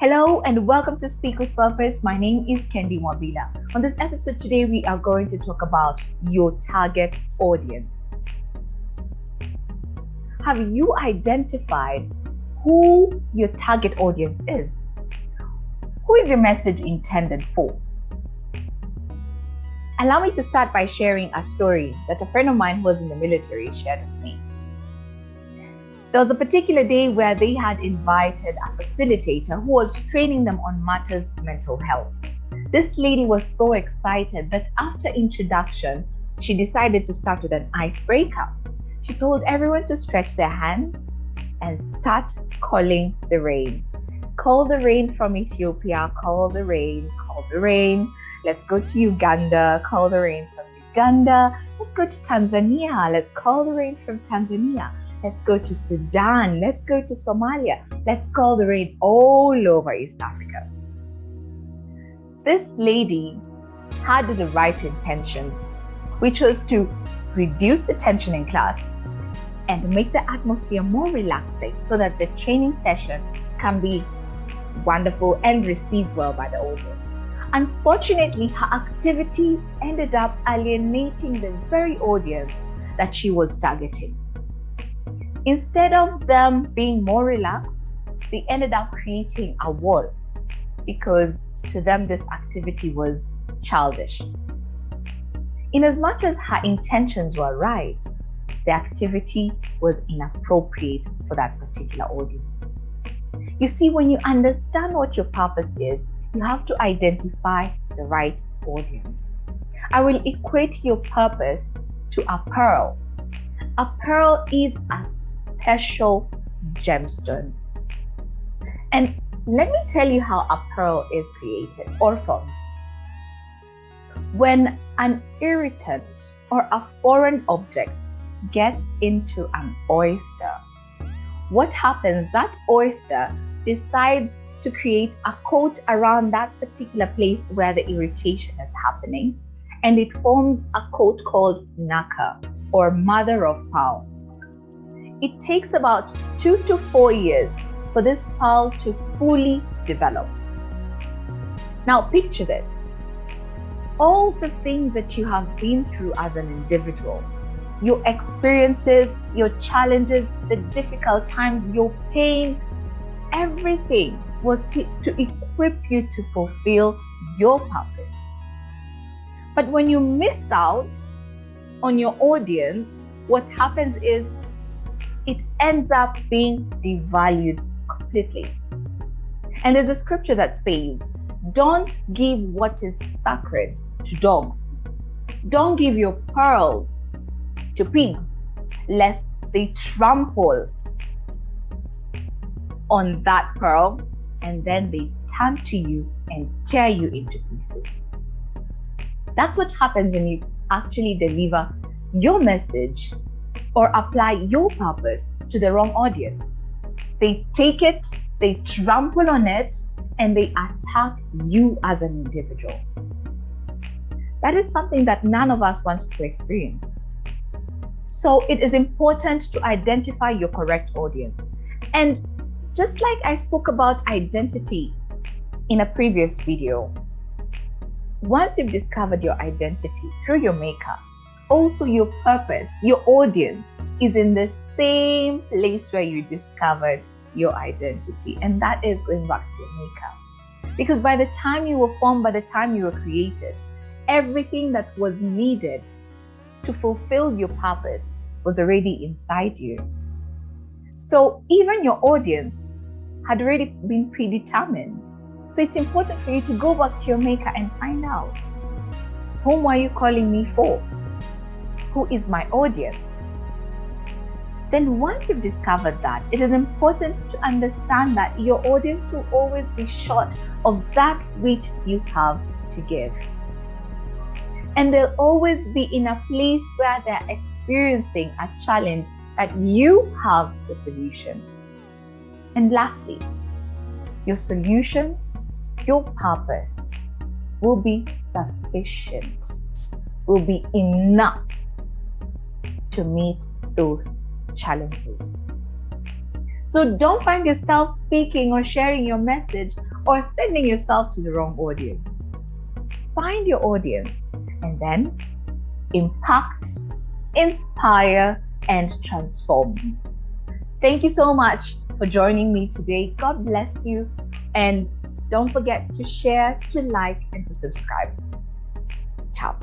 Hello and welcome to Speak with Purpose. My name is Kendi Mwabila. On this episode today, we are going to talk about your target audience. Have you identified who your target audience is? Who is your message intended for? Allow me to start by sharing a story that a friend of mine who was in the military shared with me. There was a particular day where they had invited a facilitator who was training them on matters mental health. This lady was so excited that after introduction, she decided to start with an icebreaker. She told everyone to stretch their hands and start calling the rain. Call the rain from Ethiopia, call the rain, call the rain. Let's go to Uganda, call the rain from Uganda. Let's go to Tanzania, let's call the rain from Tanzania. Let's go to Sudan. Let's go to Somalia. Let's call the rain all over East Africa. This lady had the right intentions, which was to reduce the tension in class and make the atmosphere more relaxing so that the training session can be wonderful and received well by the audience. Unfortunately, her activity ended up alienating the very audience that she was targeting. Instead of them being more relaxed, they ended up creating a wall because to them this activity was childish. In as much as her intentions were right, the activity was inappropriate for that particular audience. You see, when you understand what your purpose is, you have to identify the right audience. I will equate your purpose to a pearl. A pearl is a special gemstone. And let me tell you how a pearl is created or formed. When an irritant or a foreign object gets into an oyster, what happens? That oyster decides to create a coat around that particular place where the irritation is happening, and it forms a coat called nacre, or mother of pearl. It takes about 2 to 4 years for this pearl to fully develop. Now picture this. All the things that you have been through as an individual, your experiences, your challenges, the difficult times, your pain, everything was to equip you to fulfill your purpose. But when you miss out on your audience, what happens is it ends up being devalued completely. And there's a scripture that says, don't give what is sacred to dogs. Don't give your pearls to pigs, lest they trample on that pearl and then they turn to you and tear you into pieces. That's what happens when you actually deliver your message or apply your purpose to the wrong audience. They take it, they trample on it, and they attack you as an individual. That is something that none of us wants to experience. So it is important to identify your correct audience. And just like I spoke about identity in a previous video, once you've discovered your identity through your makeup, also your purpose, your audience is in the same place where you discovered your identity. And that is going back to your makeup. Because by the time you were formed, by the time you were created, everything that was needed to fulfill your purpose was already inside you. So even your audience had already been predetermined. So it's important for you to go back to your maker and find out, whom are you calling me for? Who is my audience? Then once you've discovered that, it is important to understand that your audience will always be short of that which you have to give. And they'll always be in a place where they're experiencing a challenge that you have the solution. And lastly, your solution, your purpose will be sufficient, will be enough to meet those challenges. So don't find yourself speaking or sharing your message or sending yourself to the wrong audience. Find your audience and then impact, inspire, and transform. Thank you so much for joining me today. God bless you. And don't forget to share, to like, and to subscribe. Ciao.